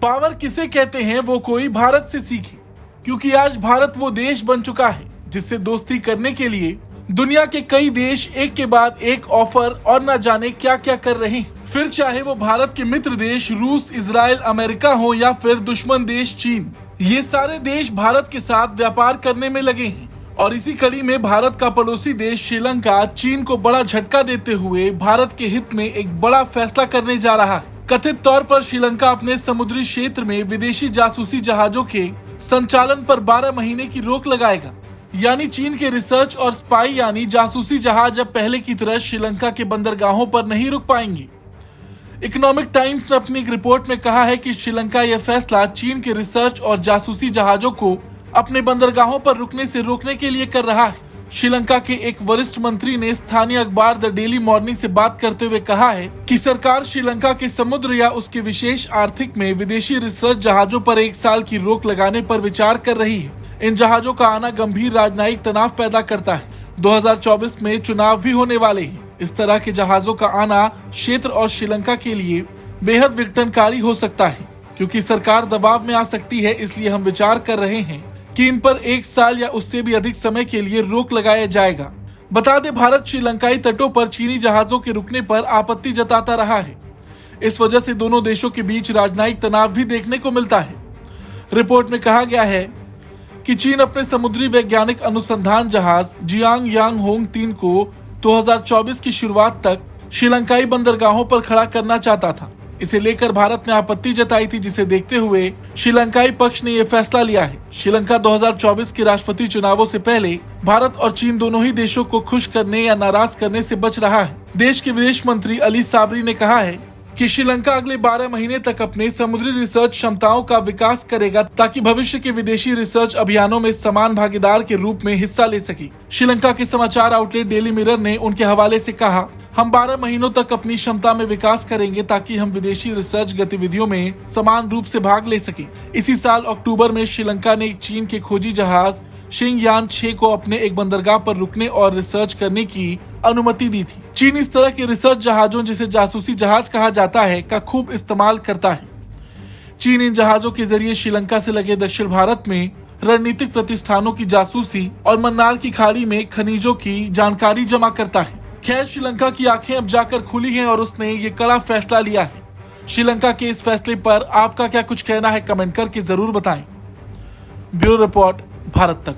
Power किसे कहते हैं वो कोई भारत से सीखे, क्योंकि आज भारत वो देश बन चुका है जिससे दोस्ती करने के लिए दुनिया के कई देश एक के बाद एक ऑफर और न जाने क्या क्या कर रहे हैं। फिर चाहे वो भारत के मित्र देश रूस, इजराइल, अमेरिका हो या फिर दुश्मन देश चीन, ये सारे देश भारत के साथ व्यापार करने में लगे हैं। और इसी कड़ी में भारत का पड़ोसी देश श्रीलंका चीन को बड़ा झटका देते हुए भारत के हित में एक बड़ा फैसला करने जा रहा है। कथित तौर पर श्रीलंका अपने समुद्री क्षेत्र में विदेशी जासूसी जहाजों के संचालन पर 12 महीने की रोक लगाएगा। यानी चीन के रिसर्च और स्पाई यानी जासूसी जहाज अब पहले की तरह श्रीलंका के बंदरगाहों पर नहीं रुक पाएंगे। इकोनॉमिक टाइम्स ने अपनी एक रिपोर्ट में कहा है कि श्रीलंका यह फैसला चीन के रिसर्च और जासूसी जहाजों को अपने बंदरगाहों पर रुकने से रोकने के लिए कर रहा है। श्रीलंका के एक वरिष्ठ मंत्री ने स्थानीय अखबार द डेली मॉर्निंग से बात करते हुए कहा है कि सरकार श्रीलंका के समुद्र या उसके विशेष आर्थिक में विदेशी रिसर्च जहाजों पर 1 साल की रोक लगाने पर विचार कर रही है। इन जहाजों का आना गंभीर राजनयिक तनाव पैदा करता है। 2024 में चुनाव भी होने वाले हैं। इस तरह के जहाजों का आना क्षेत्र और श्रीलंका के लिए बेहद विघटनकारी हो सकता है, क्योंकि सरकार दबाव में आ सकती है। इसलिए हम विचार कर रहे हैं कि इन पर 1 साल या उससे भी अधिक समय के लिए रोक लगाया जाएगा। बता दें, भारत श्रीलंकाई तटों पर चीनी जहाजों के रुकने पर आपत्ति जताता रहा है। इस वजह से दोनों देशों के बीच राजनयिक तनाव भी देखने को मिलता है। रिपोर्ट में कहा गया है कि चीन अपने समुद्री वैज्ञानिक अनुसंधान जहाज जियांग यांग होंग 3 को 2024 की शुरुआत तक श्रीलंकाई बंदरगाहों पर खड़ा करना चाहता था। इसे लेकर भारत ने आपत्ति जताई थी, जिसे देखते हुए श्रीलंकाई पक्ष ने यह फैसला लिया है। श्रीलंका 2024 के राष्ट्रपति चुनावों से पहले भारत और चीन दोनों ही देशों को खुश करने या नाराज करने से बच रहा है। देश के विदेश मंत्री अली साबरी ने कहा है कि श्रीलंका अगले 12 महीने तक अपने समुद्री रिसर्च क्षमताओं का विकास करेगा, ताकि भविष्य के विदेशी रिसर्च अभियानों में समान भागीदार के रूप में हिस्सा ले सके। श्रीलंका के समाचार आउटलेट डेली मिरर ने उनके हवाले से कहा, हम 12 महीनों तक अपनी क्षमता में विकास करेंगे ताकि हम विदेशी रिसर्च गतिविधियों में समान रूप से भाग ले सकें। इसी साल अक्टूबर में श्रीलंका ने चीन के खोजी जहाज शिंगयान 6 को अपने एक बंदरगाह पर रुकने और रिसर्च करने की अनुमति दी थी। चीन इस तरह के रिसर्च जहाजों, जिसे जासूसी जहाज कहा जाता है, का खूब इस्तेमाल करता है। चीन इन जहाजों के जरिए श्रीलंका से लगे दक्षिण भारत में रणनीतिक प्रतिष्ठानों की जासूसी और मन्नार की खाड़ी में खनिजों की जानकारी जमा करता है। खैर, श्रीलंका की आंखें अब जाकर खुली हैं और उसने ये कड़ा फैसला लिया है। श्रीलंका के इस फैसले पर आपका क्या कुछ कहना है, कमेंट करके जरूर बताएं। ब्यूरो रिपोर्ट, भारत तक।